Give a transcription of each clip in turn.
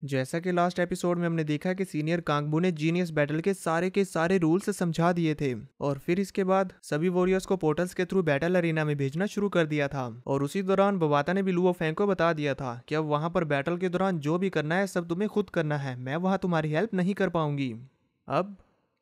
जैसा कि last episode में हमने देखा कि सीनियर कांगबू ने जीनियस बैटल के सारे रूल्स समझा दिए थे और फिर इसके बाद सभी वॉरियर्स को पोर्टल्स के थ्रू बैटल अरीना में भेजना शुरू कर दिया था। और उसी दौरान बवाता ने भी लुओ फेंग को बता दिया था कि अब वहां पर बैटल के दौरान जो भी करना है सब तुम्हें खुद करना है, मैं वहां तुम्हारी हेल्प नहीं कर पाऊंगी। अब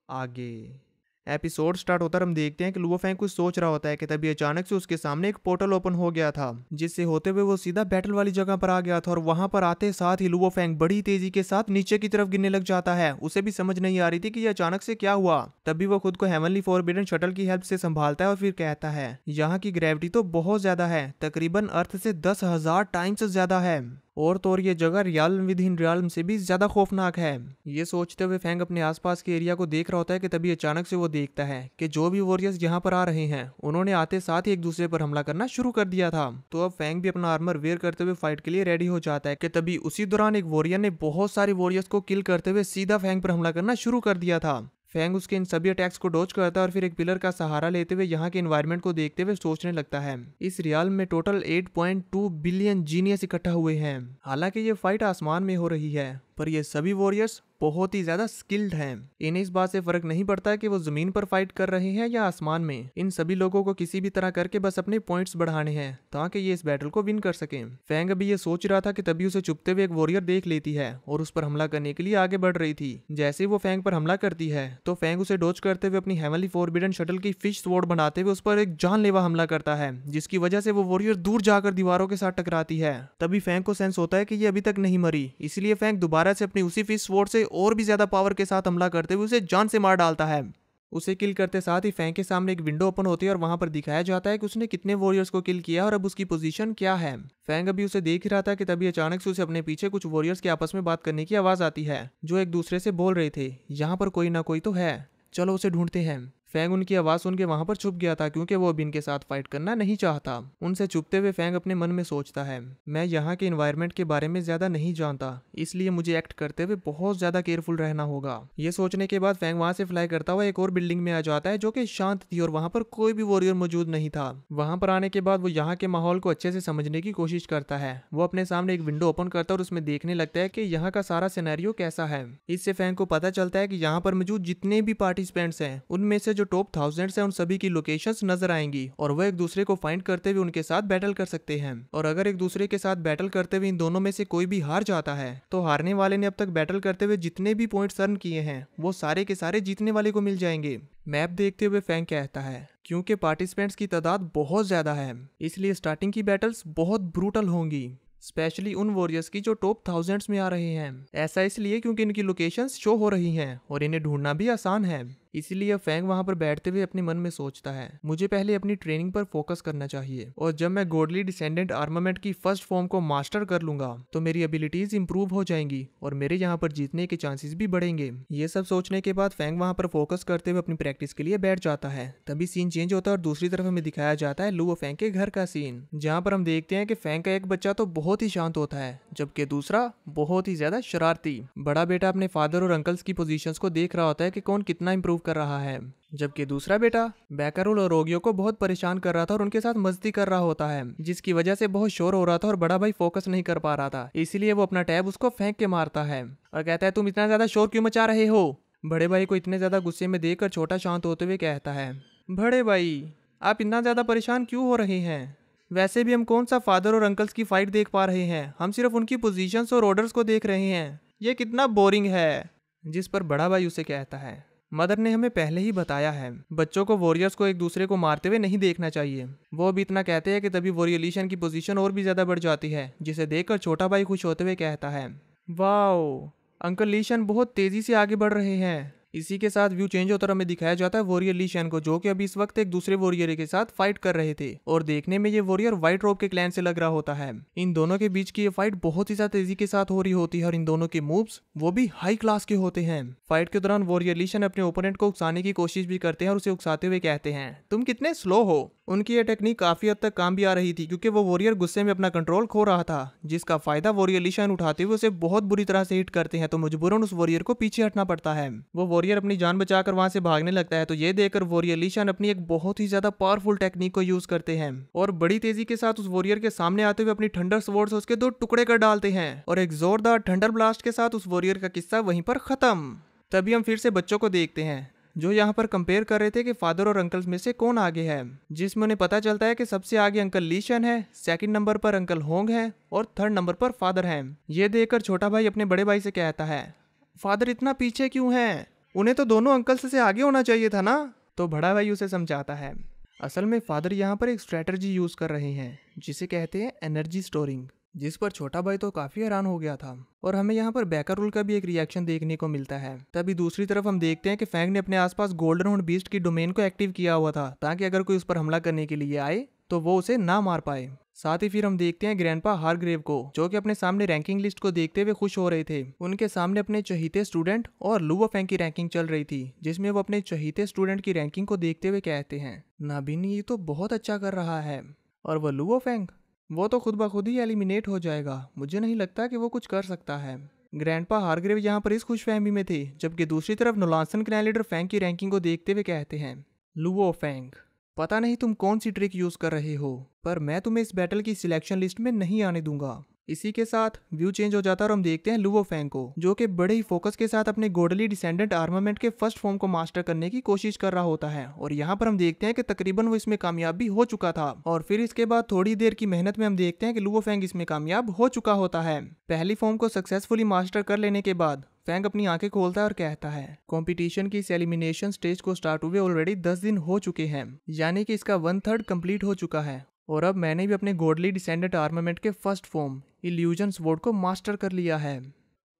आगे एपिसोड स्टार्ट होता है, हम देखते हैं कि लुओ फेंग कुछ सोच रहा होता है कि तभी अचानक से उसके सामने एक पोर्टल ओपन हो गया था, जिससे होते हुए वो सीधा बैटल वाली जगह पर आ गया था। और वहां पर आते साथ ही लुओ फेंग बड़ी तेजी के साथ नीचे की तरफ गिरने लग जाता है। उसे भी समझ नहीं आ रही थी कि ये अचानक से क्या हुआ। तभी वो खुद को हेवनली फॉरबिडन शटल की हेल्प से संभालता है और फिर कहता है यहाँ की ग्रेविटी तो बहुत ज्यादा है, तकरीबन अर्थ से 10,000 टाइम्स ज्यादा है, और तो और ये जगह रियाल्म विद इन रियाल्म से भी ज्यादा खौफनाक है। ये सोचते हुए फैंग अपने आसपास के एरिया को देख रहा होता है कि तभी अचानक से वो देखता है कि जो भी वॉरियर्स यहाँ पर आ रहे हैं उन्होंने आते साथ ही एक दूसरे पर हमला करना शुरू कर दिया था। तो अब फैंग भी अपना आर्मर वेयर करते हुए फाइट के लिए रेडी हो जाता है कि तभी उसी दौरान एक वॉरियर ने बहुत सारे वॉरियर्स को किल करते हुए सीधा फैंग पर हमला करना शुरू कर दिया था। फैंग उसके इन सभी अटैक्स को डॉज करता है और फिर एक पिलर का सहारा लेते हुए यहाँ के एनवायरनमेंट को देखते हुए सोचने लगता है इस रियाल में टोटल 8.2 बिलियन जीनियस इकट्ठा हुए हैं। हालांकि ये फाइट आसमान में हो रही है पर ये सभी वॉरियर्स बहुत ही ज्यादा स्किल्ड हैं। इन्हें इस बात से फर्क नहीं पड़ता कि वो जमीन पर फाइट कर रहे हैं या आसमान में। इन सभी लोगों को किसी भी तरह करके बस अपने पॉइंट्स बढ़ाने हैं ताकि ये इस बैटल को विन कर सकें। फैंग अभी ये सोच रहा था कि तभी उसे चुपते हुए एक वॉरियर देख लेती है और उस पर हमला करने के लिए आगे बढ़ रही थी। जैसे ही वो फैंग पर हमला करती है तो फैंग उसे डॉज करते हुए अपनी हेवनली फॉरबिडन शटल की फिश स्वॉर्ड बनाते हुए उस पर एक जानलेवा हमला करता है, जिसकी वजह से वो वॉरियर दूर जाकर दीवारों के साथ टकराती है। तभी फैंग को सेंस होता है कि ये अभी तक नहीं मरी, इसलिए फैंग दोबारा से अपनी उसी फिश स्वॉर्ड से और भी ज्यादा पावर के साथ हमला करते हुए उसे जान से मार डालता है। उसे किल करते साथ ही फैंग के सामने एक विंडो ओपन होती है और वहां पर दिखाया जाता है कि उसने कितने वॉरियर्स को किल किया और अब उसकी पोजीशन क्या है। फैंग अभी उसे देख ही रहा था कि तभी अचानक से उसे अपने पीछे कुछ वॉरियर्स के आपस में बात करने की आवाज आती है, जो एक दूसरे से बोल रहे थे यहाँ पर कोई ना कोई तो है, चलो उसे ढूंढते हैं। फैंग उनकी आवाज सुन के वहां पर छुप गया था क्योंकि वो अब इनके साथ फाइट करना नहीं चाहता। उनसे छुपते हुए फैंग अपने मन में सोचता है मैं यहाँ के एनवायरनमेंट के बारे में ज्यादा नहीं जानता, इसलिए मुझे एक्ट करते हुए बहुत ज्यादा केयरफुल रहना होगा। ये सोचने के बाद फैंग वहां से फ्लाई करता हुआ एक और बिल्डिंग में आ जाता है जो कि शांत थी और वहां पर कोई भी वॉरियर मौजूद नहीं था। वहां पर आने के बाद वो यहाँ के माहौल को अच्छे से समझने की कोशिश करता है। वो अपने सामने एक विंडो ओपन करता है और उसमें देखने लगता है कि यहाँ का सारा सिनेरियो कैसा है। इससे फैंग को पता चलता है कि यहाँ पर मौजूद जितने भी पार्टिसिपेंट्स हैं उनमें से जो टॉप 1000 है उन सभी की लोकेशंस नजर आएंगी और वह एक दूसरे को फाइंड करते हुए उनके साथ बैटल कर सकते हैं। और अगर एक दूसरे के साथ बैटल करते हुए इन दोनों में से कोई भी हार जाता है तो हारने वाले ने अब तक बैटल करते हुए जितने भी पॉइंट्स अर्न किए हैं वो सारे के सारे जीतने वाले को मिल जाएंगे। मैप देखते हुए फैंग कहता है क्योंकि पार्टिसिपेंट्स की तादाद बहुत ज्यादा है इसलिए स्टार्टिंग की बैटल्स बहुत ब्रूटल होंगी, स्पेशली उन वॉरियर्स की जो टॉप 1000s में आ रहे हैं। ऐसा इसलिए क्योंकि इनकी लोकेशंस शो हो रही हैं और इन्हें ढूंढना भी आसान है। इसीलिए फैंग वहां पर बैठते हुए अपने मन में सोचता है मुझे पहले अपनी ट्रेनिंग पर फोकस करना चाहिए और जब मैं गॉडली डिसेंडेंट आर्मामेंट की फर्स्ट फॉर्म को मास्टर कर लूंगा तो मेरी एबिलिटीज इंप्रूव हो जाएंगी और मेरे यहाँ पर जीतने के चांसेस भी बढ़ेंगे। ये सब सोचने के बाद फैंग वहां पर फोकस करते हुए अपनी प्रैक्टिस के लिए बैठ जाता है। तभी सीन चेंज होता है और दूसरी तरफ हमें दिखाया जाता है लुओ फेंग के घर का सीन, जहाँ पर हम देखते हैं कि फैंग का एक बच्चा तो बहुत ही शांत होता है जबकि दूसरा बहुत ही ज्यादा शरारती। बड़ा बेटा अपने फादर और अंकल्स की पोजीशंस को देख रहा होता है कि कौन कितना इंप्रूव कर रहा है, जबकि दूसरा बेटा बैकरोल और रोगियों को बहुत परेशान कर रहा था और उनके साथ मस्ती कर रहा होता है, जिसकी वजह से बहुत शोर हो रहा था और बड़ा भाई फोकस नहीं कर पा रहा था। इसीलिए वो अपना टैब उसको फेंक के मारता है और कहता है तुम इतना ज्यादा शोर क्यों मचा रहे हो। बड़े भाई को इतने ज्यादा गुस्से में देखकर छोटा शांत होते हुए कहता है बड़े भाई आप इतना ज्यादा परेशान क्यों हो रहे हैं, वैसे भी हम कौन सा फादर और अंकल्स की फाइट देख पा रहे हैं, हम सिर्फ उनकी पोजीशंस और ऑर्डर्स को देख रहे हैं, ये कितना बोरिंग है। जिस पर बड़ा भाई उसे कहता है मदर ने हमें पहले ही बताया है बच्चों को वॉरियर्स को एक दूसरे को मारते हुए नहीं देखना चाहिए। वो भी इतना कहते हैं कि तभी वॉरियर लीशन की पोजीशन और भी ज्यादा बढ़ जाती है, जिसे देखकर छोटा भाई खुश होते हुए कहता है वाओ अंकल लीशन बहुत तेजी से आगे बढ़ रहे हैं। इसी के साथ व्यू चेंज होता हमें दिखाया जाता है वॉरियर ली शैन को, जो कि अभी इस वक्त एक दूसरे वॉरियर के साथ फाइट कर रहे थे और देखने में ये वॉरियर व्हाइट रोब के क्लैन से लग रहा होता है। इन दोनों के बीच की ये फाइट बहुत ही ज्यादा तेजी के साथ हो रही होती है और इन दोनों के मूव्स वो भी हाई क्लास के होते हैं। फाइट के दौरान वॉरियर ली शैन अपने ओपोनेंट को उकसाने की कोशिश भी करते हैं और उसे उकसाते हुए कहते हैं तुम कितने स्लो हो। उनकी ये टेक्निक काफी हद तक काम भी आ रही थी क्योंकि वो वॉरियर गुस्से में अपना कंट्रोल खो रहा था, जिसका फायदा वॉरियर ली शैन उठाते हुए उसे बहुत बुरी तरह से हिट करते हैं तो मजबूरन उस वॉरियर को पीछे हटना पड़ता है। वो वॉरियर अपनी जान बचाकर वहां से भागने लगता है तो ये देखकर वॉरियर लीशान अपनी एक बहुत ही ज्यादा पावरफुल टेक्निक को यूज करते हैं और बड़ी तेजी के साथ उस वॉरियर के सामने आते हुए अपनी थंडर स्वॉर्ड से उसके 2 टुकड़े कर डालते हैं और एक जोरदार थंडर ब्लास्ट के साथ उस वॉरियर का किस्सा वहीं पर खत्म। तभी हम फिर से बच्चों को देखते हैं जो यहाँ पर कंपेयर कर रहे थे कि फादर और अंकल्स में से कौन आगे है, जिसमें उन्हें पता चलता है कि सबसे आगे अंकल लीशन है, सेकंड नंबर पर अंकल होंग है और थर्ड नंबर पर फादर है। ये देखकर छोटा भाई अपने बड़े भाई से कहता है, फादर इतना पीछे क्यों है, उन्हें तो दोनों अंकल्स से आगे होना चाहिए था ना। तो बड़ा भाई उसे समझाता है असल में फादर यहाँ पर एक स्ट्रेटजी यूज कर रहे हैं जिसे कहते हैं एनर्जी स्टोरिंग, जिस पर छोटा भाई तो काफी हैरान हो गया था और हमें यहाँ पर बैकर रूल का भी एक रिएक्शन देखने को मिलता है। तभी दूसरी तरफ हम देखते हैं कि फैंग ने अपने आसपास गोल्डन हॉर्न बीस्ट की डोमेन को एक्टिव किया हुआ था ताकि अगर कोई उस पर हमला करने के लिए आए तो वो उसे ना मार पाए। साथ ही फिर हम देखते हैं ग्रैंडपा हारग्रेव को जो कि अपने सामने रैंकिंग लिस्ट को देखते हुए खुश हो रहे थे। उनके सामने अपने चहीते स्टूडेंट और लुओ फैंग की रैंकिंग चल रही थी जिसमें वो अपने चहीते स्टूडेंट की रैंकिंग को देखते हुए कहते हैं, नाबिन ये तो बहुत अच्छा कर रहा है और वो लुओ फैंग वो तो खुद ब खुद ही एलिमिनेट हो जाएगा, मुझे नहीं लगता कि वो कुछ कर सकता है। ग्रैंडपा हारग्रेव यहाँ पर इस खुशफहमी में थे जबकि दूसरी तरफ नोलांसन क्लैन लीडर फैंग की रैंकिंग को देखते हुए कहते हैं, लुओ फैंग पता नहीं तुम कौन सी ट्रिक यूज कर रहे हो पर मैं तुम्हें इस बैटल की सिलेक्शन लिस्ट में नहीं आने दूंगा। इसी के साथ व्यू चेंज हो जाता है और हम देखते हैं लुओ फैंग को जो कि बड़े ही फोकस के साथ अपने गोडली डिसेंडेंट आर्मामेंट के फर्स्ट फॉर्म को मास्टर करने की कोशिश कर रहा होता है और यहाँ पर हम देखते हैं कि तकरीबन वो इसमें कामयाब भी हो चुका था और फिर इसके बाद थोड़ी देर की मेहनत में हम देखते हैं कि लुओ फैंग इसमें कामयाब हो चुका होता है। पहली फॉर्म को सक्सेसफुली मास्टर कर लेने के बाद फैंग अपनी आंखें खोलता है और कहता है, कंपटीशन की इस एलिमिनेशन स्टेज को स्टार्ट हुए ऑलरेडी 10 दिन हो चुके हैं, यानी कि इसका 1/3 कंप्लीट हो चुका है और अब मैंने भी अपने गॉडली डिसेंडेंट आर्मामेंट के फर्स्ट फॉर्म इल्यूजन स्वॉर्ड को मास्टर कर लिया है।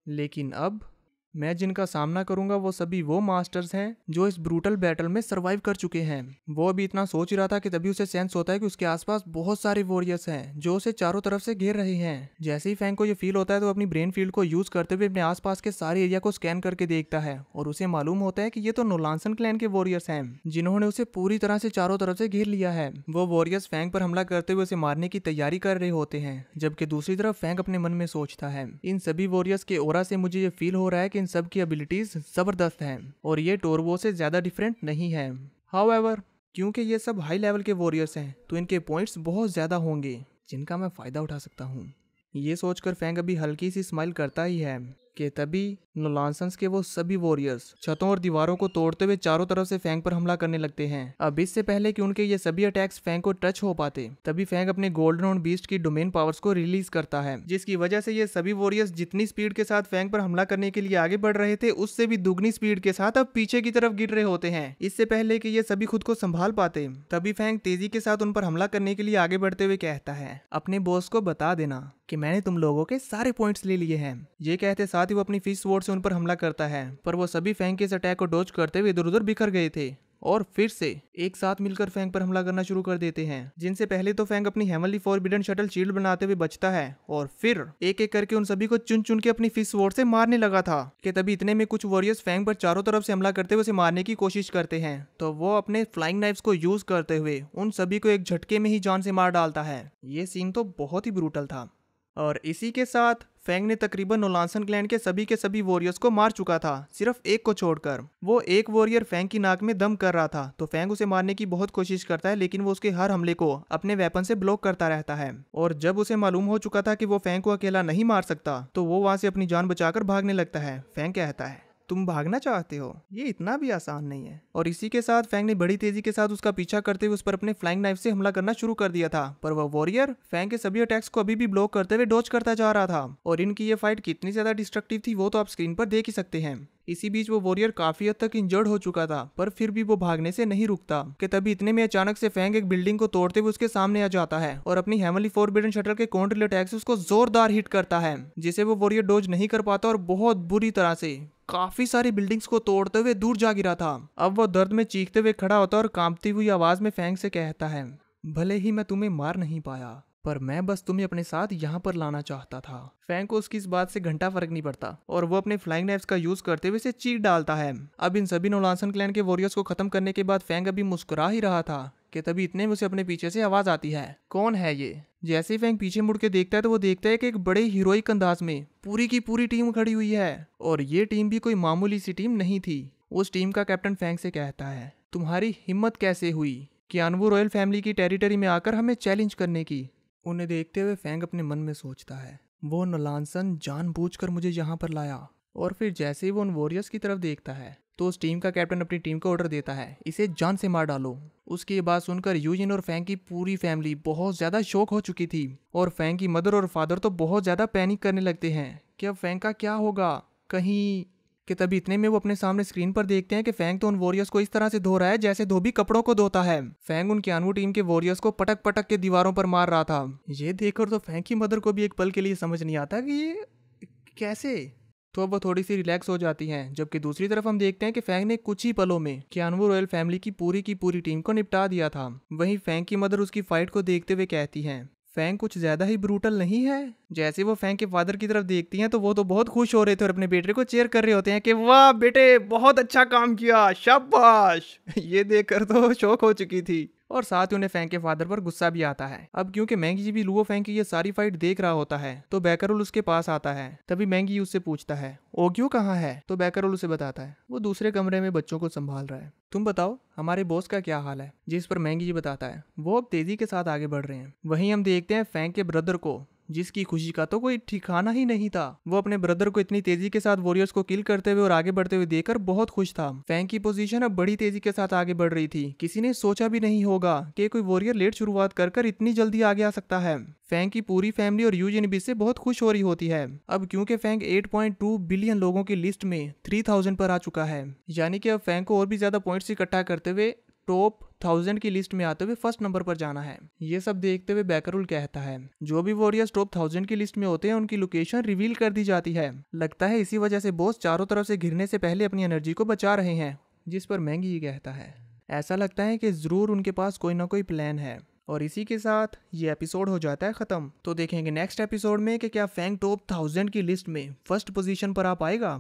लेकिन अब मैं जिनका सामना करूंगा वो सभी वो मास्टर्स हैं जो इस ब्रूटल बैटल में सरवाइव कर चुके हैं। वो अभी इतना सोच ही रहा था कि तभी उसे सेंस होता है कि उसके आसपास बहुत सारे वॉरियर्स हैं जो उसे चारों तरफ से घेर रहे हैं। जैसे ही फैंग को ये फील होता है तो अपनी ब्रेन फील्ड को यूज करते हुए अपने आसपास के सारे एरिया को स्कैन करके देखता है और उसे मालूम होता है कि ये तो नोलांसन क्लैन के वॉरियर्स हैं जिन्होंने उसे पूरी तरह से चारों तरफ से घेर लिया है। वो वॉरियर्स फैंग पर हमला करते हुए उसे मारने की तैयारी कर रहे होते हैं जबकि दूसरी तरफ फैंग अपने मन में सोचता है, इन सभी वॉरियर्स के ओरा से मुझे ये फील हो रहा है कि इन सब की एबिलिटीज जबरदस्त हैं और ये टोरवो से ज्यादा डिफरेंट नहीं है। हाउएवर क्योंकि ये सब हाई लेवल के वॉरियर्स हैं तो इनके पॉइंट्स बहुत ज्यादा होंगे जिनका मैं फायदा उठा सकता हूँ। ये सोचकर फैंग अभी हल्की सी स्माइल करता ही है कि तभी नोलांसन्स के वो सभी वॉरियर्स छतों और दीवारों को तोड़ते हुए चारों तरफ से फैंग पर हमला करने लगते हैं। अब इससे पहले कि उनके ये सभी अटैक्स फैंग को टच हो पाते तभी फैंग अपने गोल्डन हॉर्न बीस्ट की डोमेन पावर्स को रिलीज करता है जिसकी वजह से ये सभी वॉरियर्स जितनी स्पीड के साथ फैंग पर हमला करने के लिए आगे बढ़ रहे थे उससे भी दुगनी स्पीड के साथ अब पीछे की तरफ गिर रहे होते हैं इससे पहले कि ये सभी खुद को संभाल पाते। तभी फैंग तेजी के साथ उन पर हमला करने के लिए आगे बढ़ते हुए कहता है, अपने बॉस को बता देना कि मैंने तुम लोगों के सारे पॉइंट्स ले लिए हैं। ये कहते साथ ही वो अपनी फिश स्वॉर्ड से उन पर हमला करता है पर वो सभी फैंग के इस अटैक को डॉज करते हुए इधर उधर बिखर गए थे और फिर से एक साथ मिलकर फैंग पर हमला करना शुरू कर देते हैं जिनसे पहले तो फैंग अपनी हेवनली फॉरबिडन शटल शील्ड बनाते हुए बचता है और फिर एक एक करके उन सभी को चुन चुन के अपनी फिश स्वॉर्ड से मारने लगा था कि तभी इतने में कुछ वॉरियर्स फैंग पर चारों तरफ से हमला करते हुए उसे मारने की कोशिश करते हैं तो वो अपने फ्लाइंग नाइफ्स को यूज करते हुए उन सभी को एक झटके में ही जान से मार डालता है। ये सीन तो बहुत ही ब्रूटल था और इसी के साथ फैंग ने तकरीबन नोलांसन क्लैन के सभी वॉरियर्स को मार चुका था सिर्फ एक को छोड़कर। वो एक वॉरियर फैंग की नाक में दम कर रहा था तो फैंग उसे मारने की बहुत कोशिश करता है लेकिन वो उसके हर हमले को अपने वेपन से ब्लॉक करता रहता है और जब उसे मालूम हो चुका था कि वो फैंग को अकेला नहीं मार सकता तो वो वहां से अपनी जान बचाकर भागने लगता है। फैंग कहता है, तुम भागना चाहते हो, ये इतना भी आसान नहीं है। और इसी के साथ फैंग ने बड़ी तेजी के साथ उसका पीछा करते हुए उस पर अपने फ्लाइंग नाइफ से हमला करना शुरू कर दिया था पर वह वॉरियर फैंग के सभी अटैक्स को अभी भी ब्लॉक करते हुए डॉज करता जा रहा था और इनकी ये फाइट कितनी ज्यादा डिस्ट्रक्टिव थी वो तो आप स्क्रीन पर देख ही सकते हैं। इसी बीच वो वॉरियर काफी हद तक इंजर्ड हो चुका था पर फिर भी वो भागने से नहीं रुकता कि तभी इतने में अचानक से फैंग एक बिल्डिंग को तोड़ते हुए उसके सामने आ जाता है और अपनी हेवनली फॉरबिडन शटल के काउंटर अटैक से उसको जोरदार हिट करता है जिसे वो वॉरियर डॉज नहीं कर पाता और बहुत बुरी तरह से काफी सारी बिल्डिंग्स को तोड़ते हुए दूर जा गिरा था। अब वो दर्द में चीखते हुए खड़ा होता और कांपती हुई आवाज में फैंग से कहता है, भले ही मैं तुम्हें मार नहीं पाया पर मैं बस तुम्हें अपने साथ यहाँ पर लाना चाहता था। फैंग को उसकी इस बात से घंटा फर्क नहीं पड़ता और वो अपने फ्लाइंग नाइफ्स का यूज करते हुए इसे चीर डालता है। अब इन सभी नोलांसन क्लैन के वॉरियर्स को खत्म करने के बाद फैंग अभी मुस्कुरा ही रहा था कि तभी इतने में उसे अपने पीछे से आवाज आती है, कौन है ये? जैसे ही फैंग पीछे मुड़ के देखता है तो वो देखता है कि एक बड़े हीरोइक अंदाज में पूरी की पूरी टीम खड़ी हुई है और ये टीम भी कोई मामूली सी टीम नहीं थी। उस टीम का कैप्टन फैंग से कहता है, तुम्हारी हिम्मत कैसे हुई कियानवू रॉयल फैमिली की टेरिटरी में आकर हमें चैलेंज करने की। उन्हें देखते हुए फैंग अपने मन में सोचता है, वो नोलानसन जानबूझकर मुझे यहाँ पर लाया। और फिर जैसे ही वो उन वॉरियर्स की तरफ देखता है तो उस टीम का कैप्टन अपनी टीम को ऑर्डर देता है, इसे जान से मार डालो। उसकी ये बात सुनकर यूजिन और फैंग की पूरी फैमिली बहुत ज्यादा शॉक हो चुकी थी और फैंग की मदर और फादर तो बहुत ज्यादा पैनिक करने लगते हैं कि अब फैंग का क्या होगा कहीं कि तभी इतने में वो अपने सामने स्क्रीन पर देखते हैं कि फैंग तो उन वॉरियर्स को इस तरह से धो रहा है जैसे धोबी कपड़ों को धोता है। फैंग उन कियानवू टीम के वॉरियर्स को पटक पटक के दीवारों पर मार रहा था। ये देखकर तो फैंग की मदर को भी एक पल के लिए समझ नहीं आता कि ये कैसे, तो अब वो थोड़ी सी रिलैक्स हो जाती हैं। जबकि दूसरी तरफ हम देखते हैं कि फैंग ने कुछ ही पलों में कियानवू रॉयल फैमिली की पूरी टीम को निपटा दिया था। वहीं फैंग की मदर उसकी फाइट को देखते हुए कहती हैं, फैंग कुछ ज्यादा ही ब्रूटल नहीं है। जैसे वो फैंग के फादर की तरफ देखती हैं तो वो तो बहुत खुश हो रहे थे और अपने बेटे को चेयर कर रहे होते हैं कि वाह बेटे बहुत अच्छा काम किया, शाबाश। ये देखकर तो शौक हो चुकी थी और साथ ही उन्हें फैंग के फादर पर गुस्सा भी आता है। अब क्योंकि मैंगी भी लुओ फैंग की ये सारी फाइट देख रहा होता है तो बैकरोल उसके पास आता है। तभी मैंगी उससे पूछता है, ओग्यो कहाँ है? तो बैकरोल उसे बताता है वो दूसरे कमरे में बच्चों को संभाल रहा है। तुम बताओ हमारे बॉस का क्या हाल है? जिस पर मैंगी जी बताता है वो अब तेजी के साथ आगे बढ़ रहे हैं। वहीं हम देखते हैं फैंग के ब्रदर को, जिसकी खुशी का तो कोई ठिकाना ही नहीं था। वो अपने ब्रदर को इतनी तेजी के साथ वॉरियर्स को किल करते हुए और आगे बढ़ते हुए देखकर बहुत खुश था। फैंग की पोजीशन अब बड़ी तेजी के साथ आगे बढ़ रही थी। किसी ने सोचा भी नहीं होगा कि कोई वॉरियर लेट शुरुआत कर इतनी जल्दी आगे आ सकता है। फैंग की पूरी फैमिली और यूजिन भी से बहुत खुश हो रही होती है। अब क्योंकि फैंग 8.2 बिलियन लोगों की लिस्ट में 3000 पर आ चुका है, यानी कि अब फैंग को और भी ज्यादा पॉइंट्स इकट्ठा करते हुए टॉप 1000 की लिस्ट में आते हुए फर्स्ट नंबर पर जाना है। ये सब देखते हुए बैकरुल कहता है, जो भी वॉरियर्स टॉप 1000 की लिस्ट में होते हैं उनकी लोकेशन रिवील कर दी जाती है। लगता है इसी वजह से बॉस चारों तरफ से घिरने से पहले अपनी एनर्जी को बचा रहे हैं। जिस पर मैंगी ये कहता है, ऐसा लगता है कि जरूर उनके पास कोई ना कोई प्लान है। और इसी के साथ ये एपिसोड हो जाता है खत्म। तो देखेंगे नेक्स्ट एपिसोड में कि क्या फैंग टॉप 1000 की लिस्ट में फर्स्ट पोजीशन पर आ पाएगा।